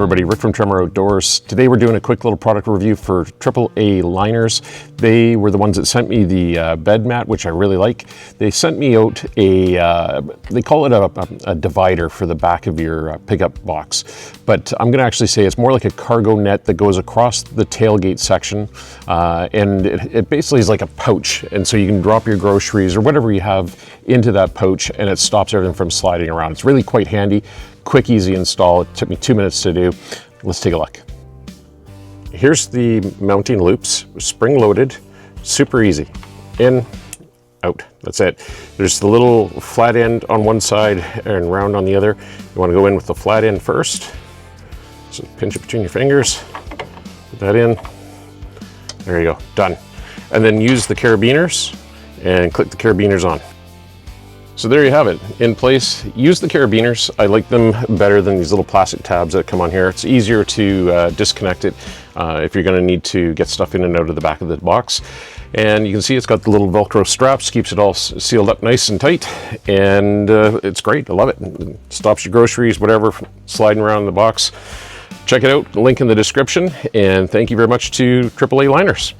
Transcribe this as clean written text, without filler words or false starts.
everybody, Rick from Tremor Outdoors. Today we're doing a quick little product review for AAA liners. They were the ones that sent me the bed mat, which I really like. They sent me out a, they call it a divider for the back of your pickup box. But I'm gonna actually say it's more like a cargo net that goes across the tailgate section. And it basically is like a pouch. And so you can drop your groceries or whatever you have into that pouch and it stops everything from sliding around. It's really quite handy. Quick, easy install. It took me 2 minutes to do. Let's take a look. Here's the mounting loops, spring loaded, super easy. In, out, that's it. There's the little flat end on one side and round on the other. You want to go in with the flat end first. So pinch it between your fingers, put that in. There you go, done. And then use the carabiners and click the carabiners on. So there you have it, in place. Use the carabiners. I like them better than these little plastic tabs that come on here. It's easier to disconnect it if you're gonna need to get stuff in and out of the back of the box. And you can see it's got the little Velcro straps, keeps it all sealed up nice and tight. And it's great, I love it. It stops your groceries, whatever, sliding around the box. Check it out, link in the description. And thank you very much to AAA Liners.